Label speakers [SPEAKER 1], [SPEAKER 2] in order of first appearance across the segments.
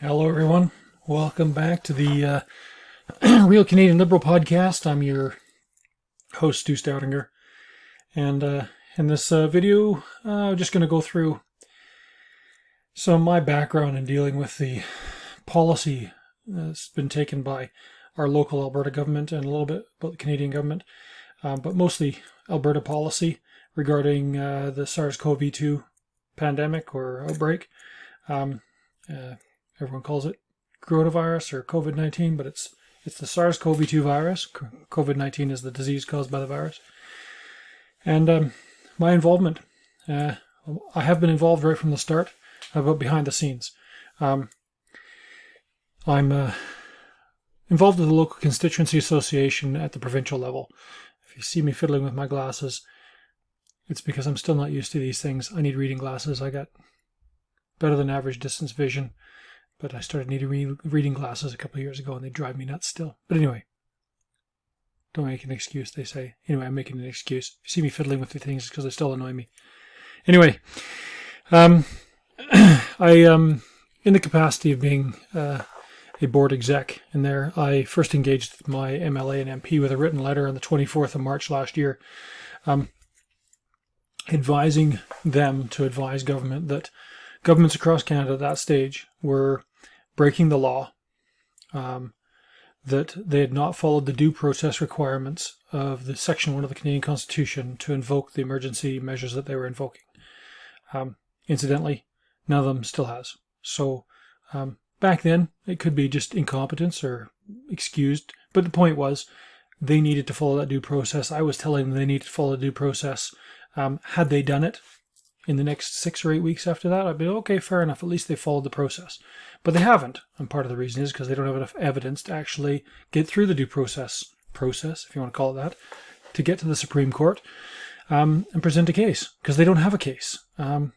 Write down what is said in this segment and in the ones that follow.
[SPEAKER 1] Hello, everyone. Welcome back to the Real Canadian Liberal Podcast. I'm your host, Stu Stoutinger. And in this video, I'm just going to go through some of my background in dealing with the policy that's been taken by our local Alberta government and a little bit about the Canadian government, but mostly Alberta policy regarding the SARS-CoV-2 pandemic or outbreak. Everyone calls it coronavirus or COVID-19, but it's the SARS-CoV-2 virus. COVID-19 is the disease caused by the virus. And my involvement, I have been involved right from the start, but behind the scenes. I'm involved with the local constituency association at the provincial level. If you see me fiddling with my glasses, it's because I'm still not used to these things. I need reading glasses. I got better than average distance vision, but I started needing reading glasses a couple of years ago, and they drive me nuts still. But anyway, don't make an excuse, they say. Anyway, I'm making an excuse. If you see me fiddling with the things, it's because they still annoy me. Anyway, I in the capacity of being a board exec in there, I first engaged my MLA and MP with a written letter on the 24th of March last year, advising them to advise government that governments across Canada at that stage were breaking the law, that they had not followed the due process requirements of the Section 1 of the Canadian Constitution to invoke the emergency measures that they were invoking. Incidentally, none of them still has. So back then, it could be just incompetence or excused, but the point was they needed to follow that due process. I was telling them they needed to follow the due process. Had they done it in the next 6 or 8 weeks after that, I'd be okay, fair enough. At least they followed the process. But they haven't. And part of the reason is because they don't have enough evidence to actually get through the due process, if you want to call it that, to get to the Supreme Court and present a case. Because they don't have a case. But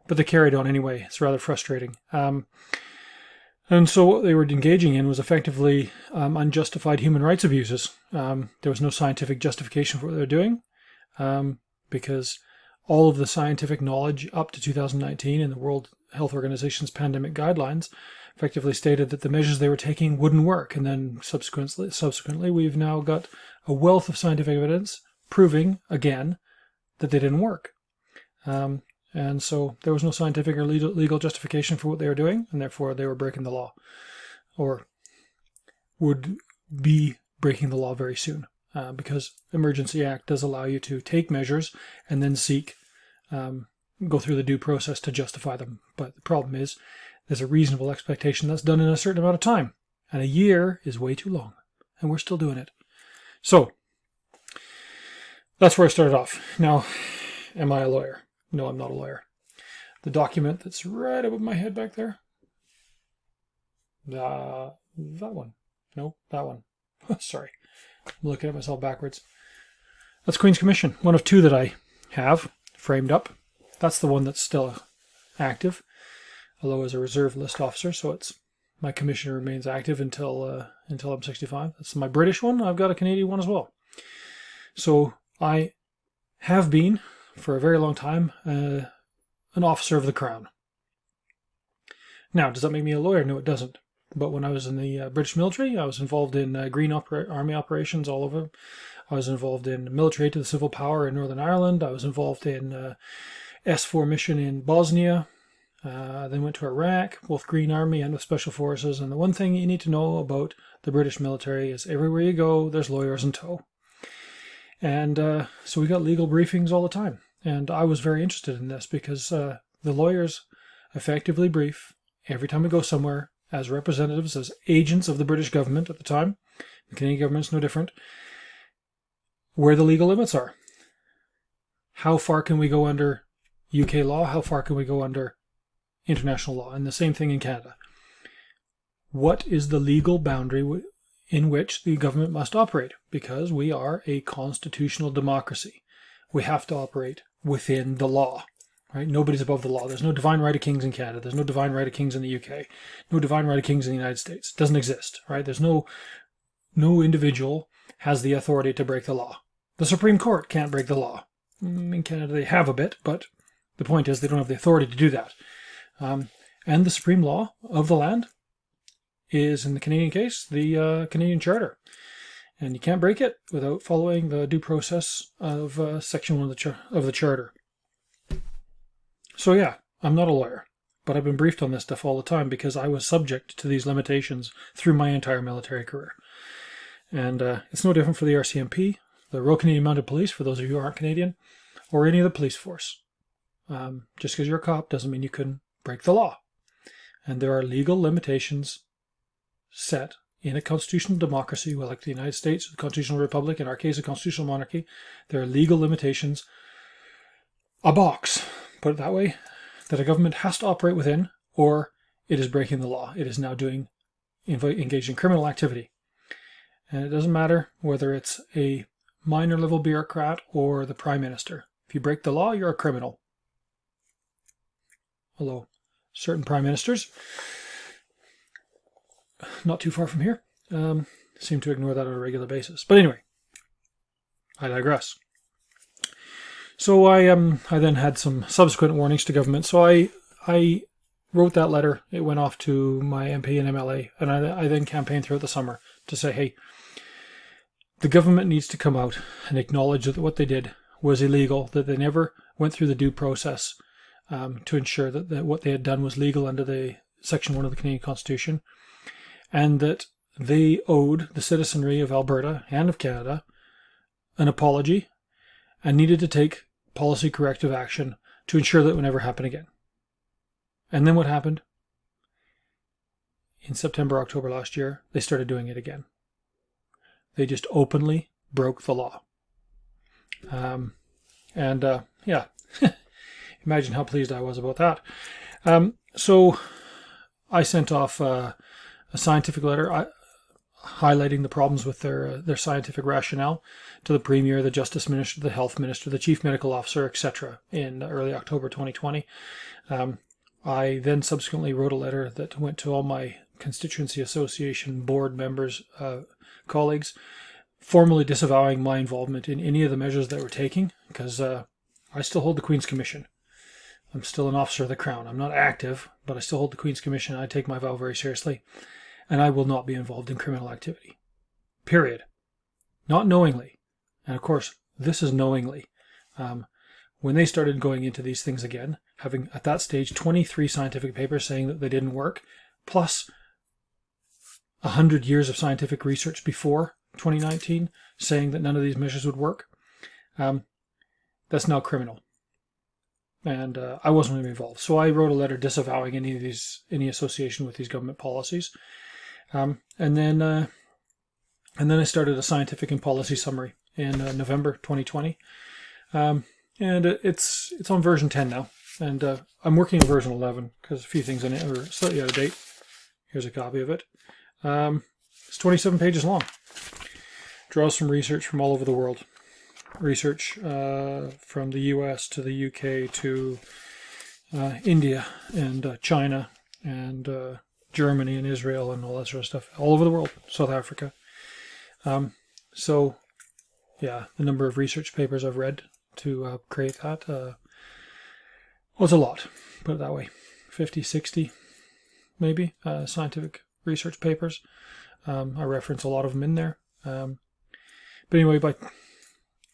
[SPEAKER 1] they carried on anyway. It's rather frustrating. And so what they were engaging in was effectively unjustified human rights abuses. There was no scientific justification for what they were doing because all of the scientific knowledge up to 2019 in the World Health Organization's pandemic guidelines effectively stated that the measures they were taking wouldn't work. And then subsequently, we've now got a wealth of scientific evidence proving, again, that they didn't work. And so there was no scientific or legal justification for what they were doing, and therefore they were breaking the law, or would be breaking the law very soon. Because Emergency Act does allow you to take measures and then go through the due process to justify them. But the problem is there's a reasonable expectation that's done in a certain amount of time. And a year is way too long. And we're still doing it. So that's where I started off. Now, am I a lawyer? No, I'm not a lawyer. The document that's right above my head back there. That one. No, that one. Sorry. I'm looking at myself backwards. That's Queen's Commission, one of two that I have framed up. That's the one that's still active, although as a reserve list officer, so my commission remains active until I'm 65. That's my British one. I've got a Canadian one as well. So I have been, for a very long time, an officer of the Crown. Now, does that make me a lawyer? No, it doesn't. But when I was in the British military, I was involved in Green Army operations all over. I was involved in military aid to the civil power in Northern Ireland. I was involved in S4 mission in Bosnia. Then went to Iraq, both Green Army and with Special Forces. And the one thing you need to know about the British military is everywhere you go, there's lawyers in tow. And so we got legal briefings all the time. And I was very interested in this because the lawyers effectively brief every time we go somewhere as representatives, as agents of the British government at the time. The Canadian government's no different. Where the legal limits are. How far can we go under UK law? How far can we go under international law? And the same thing in Canada. What is the legal boundary in which the government must operate? Because we are a constitutional democracy. We have to operate within the law. Right? Nobody's above the law. There's no divine right of kings in Canada. There's no divine right of kings in the UK. No divine right of kings in the United States. It doesn't exist. Right? There's no individual has the authority to break the law. The Supreme Court can't break the law. In Canada they have a bit, but the point is they don't have the authority to do that. And the supreme law of the land is, in the Canadian case, the Canadian Charter. And you can't break it without following the due process of Section 1 of the Charter. So yeah, I'm not a lawyer, but I've been briefed on this stuff all the time because I was subject to these limitations through my entire military career. And it's no different for the RCMP, the Royal Canadian Mounted Police, for those of you who aren't Canadian, or any of the police force. Just because you're a cop doesn't mean you couldn't break the law. And there are legal limitations set in a constitutional democracy, like the United States, the constitutional republic, in our case, a constitutional monarchy. There are legal limitations, a box, put it that way, that a government has to operate within, or it is breaking the law. It is now engaged in criminal activity. And it doesn't matter whether it's a minor level bureaucrat or the prime minister. If you break the law, you're a criminal. Although certain prime ministers, not too far from here, seem to ignore that on a regular basis. But anyway, I digress. So I then had some subsequent warnings to government. So I wrote that letter. It went off to my MP and MLA, and I then campaigned throughout the summer to say, hey, the government needs to come out and acknowledge that what they did was illegal, that they never went through the due process to ensure that what they had done was legal under the Section 1 of the Canadian Constitution, and that they owed the citizenry of Alberta and of Canada an apology and needed to take policy corrective action to ensure that it would never happen again. And then what happened? In September, October last year, they started doing it again. They just openly broke the law. Yeah, imagine how pleased I was about that. So I sent off a scientific letter highlighting the problems with their scientific rationale to the Premier, the Justice Minister, the Health Minister, the Chief Medical Officer, etc. in early October 2020. I then subsequently wrote a letter that went to all my constituency association board members, colleagues, formally disavowing my involvement in any of the measures that we're taking, because I still hold the Queen's Commission. I'm still an officer of the Crown. I'm not active, but I still hold the Queen's Commission. I take my vow very seriously, and I will not be involved in criminal activity. Period. Not knowingly. And of course, this is knowingly. When they started going into these things again, having at that stage 23 scientific papers saying that they didn't work, plus 100 years of scientific research before 2019 saying that none of these measures would work, that's now criminal. And I wasn't really involved. So I wrote a letter disavowing any association with these government policies. And then I started a scientific and policy summary in November 2020. And it's on version 10 now. And I'm working on version 11 because a few things in it are slightly out of date. Here's a copy of it. It's 27 pages long. Draws from research from all over the world. Research from the US to the UK to India and China and Germany and Israel and all that sort of stuff. All over the world. South Africa. So, yeah, the number of research papers I've read to create that was a lot, put it that way. 50, 60 maybe scientific research papers. I reference a lot of them in there. But anyway,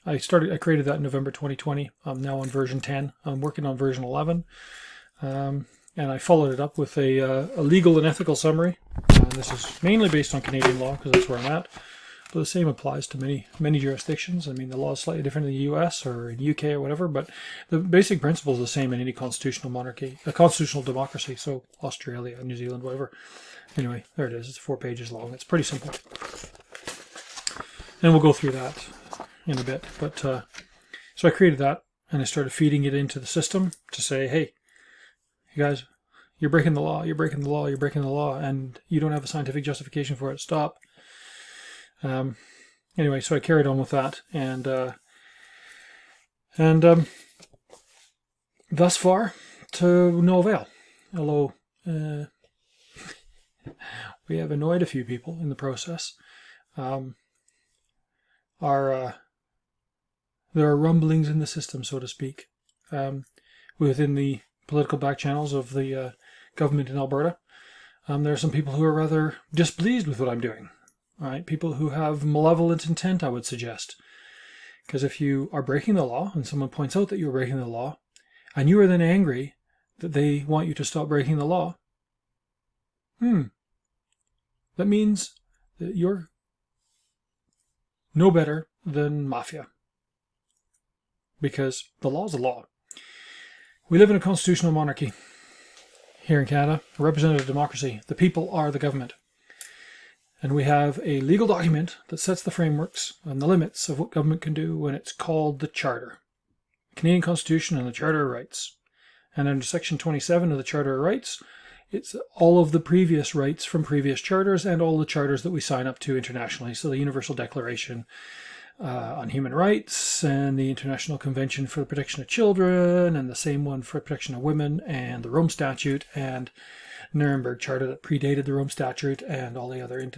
[SPEAKER 1] I created that in November 2020. I'm now on version 10. I'm working on version 11. And I followed it up with a legal and ethical summary. This is mainly based on Canadian law because that's where I'm at. But the same applies to many jurisdictions. I mean, the law is slightly different in the US or in UK or whatever, but the basic principle is the same in any constitutional monarchy, a constitutional democracy. So Australia, New Zealand, whatever. Anyway, there it is. It's 4 pages long. It's pretty simple. And we'll go through that in a bit. But so I created that and I started feeding it into the system to say, hey, you guys, you're breaking the law, you're breaking the law, you're breaking the law, and you don't have a scientific justification for it. Stop. Anyway, so I carried on with that, and thus far to no avail. Although we have annoyed a few people in the process. There are rumblings in the system, so to speak, within the political back channels of the government in Alberta, There are some people who are rather displeased with what I'm doing. All right, people who have malevolent intent, I would suggest. Because if you are breaking the law and someone points out that you're breaking the law, and you are then angry that they want you to stop breaking the law, that means that you're no better than mafia. Because the law is the law. We live in a constitutional monarchy here in Canada, a representative democracy. The people are the government. And we have a legal document that sets the frameworks and the limits of what government can do, and it's called the Charter. The Canadian Constitution and the Charter of Rights. And under Section 27 of the Charter of Rights, it's all of the previous rights from previous charters and all the charters that we sign up to internationally. So the Universal Declaration on Human Rights and the International Convention for the Protection of Children and the same one for protection of women and the Rome Statute and Nuremberg Charter that predated the Rome Statute and all the other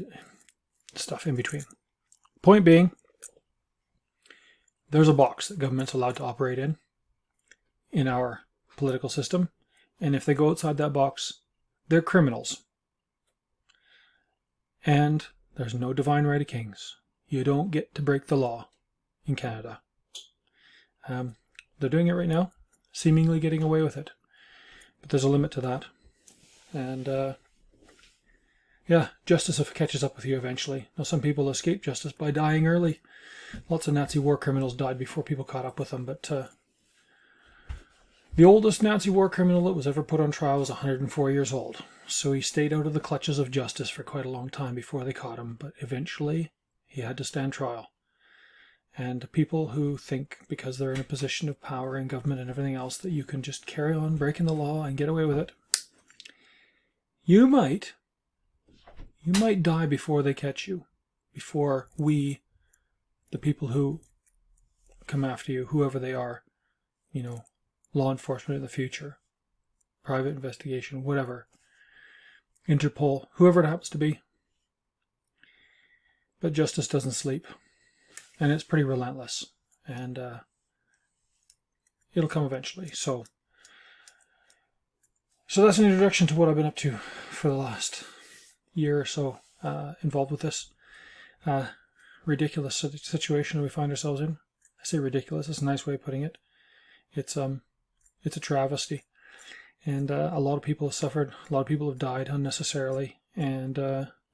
[SPEAKER 1] stuff in between. Point being, there's a box that government's allowed to operate in our political system, and if they go outside that box, they're criminals. And there's no divine right of kings. You don't get to break the law in Canada. They're doing it right now, seemingly getting away with it. But there's a limit to that. And justice catches up with you eventually. Now, some people escape justice by dying early. Lots of Nazi war criminals died before people caught up with them. But the oldest Nazi war criminal that was ever put on trial was 104 years old. So he stayed out of the clutches of justice for quite a long time before they caught him. But eventually, he had to stand trial. And people who think because they're in a position of power in government and everything else that you can just carry on breaking the law and get away with it, you might die before they catch you, before we, the people who come after you, whoever they are, law enforcement in the future, private investigation, whatever, Interpol, whoever it happens to be. But justice doesn't sleep, and it's pretty relentless, and it'll come eventually. So that's an introduction to what I've been up to for the last year or so involved with this ridiculous situation we find ourselves in. I say ridiculous, it's a nice way of putting it. It's a travesty, and a lot of people have suffered, a lot of people have died unnecessarily, and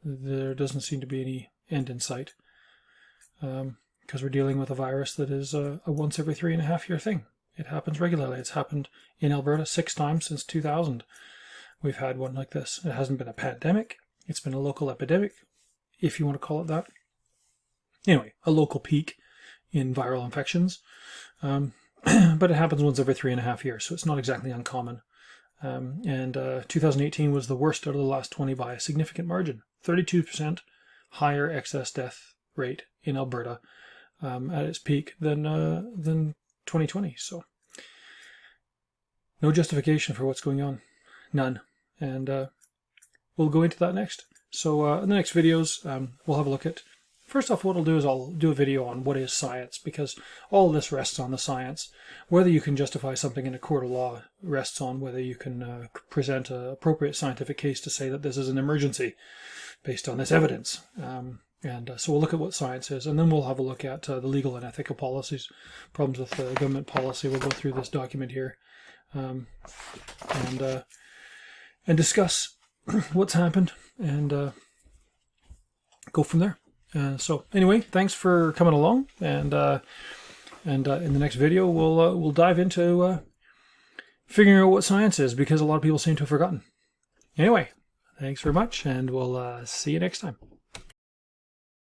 [SPEAKER 1] there doesn't seem to be any end in sight, because we're dealing with a virus that is a once every 3.5 year thing. It happens regularly. It's happened in Alberta 6 times since 2000. We've had one like this. It hasn't been a pandemic. It's been a local epidemic, if you want to call it that. Anyway, a local peak in viral infections. But it happens once every 3.5 years, so it's not exactly uncommon. And 2018 was the worst out of the last 20 by a significant margin. 32% higher excess death rate in Alberta at its peak than 2020. So no justification for what's going on. None. And we'll go into that next. So in the next videos, we'll have a look at, first off, what I'll do is I'll do a video on what is science, because all of this rests on the science. Whether you can justify something in a court of law rests on whether you can present an appropriate scientific case to say that this is an emergency based on this evidence. So we'll look at what science is, and then we'll have a look at the legal and ethical policies, problems with government policy. We'll go through this document here and discuss what's happened and go from there. So anyway, thanks for coming along, and in the next video we'll dive into figuring out what science is, because a lot of people seem to have forgotten. Anyway, thanks very much, and we'll see you next time.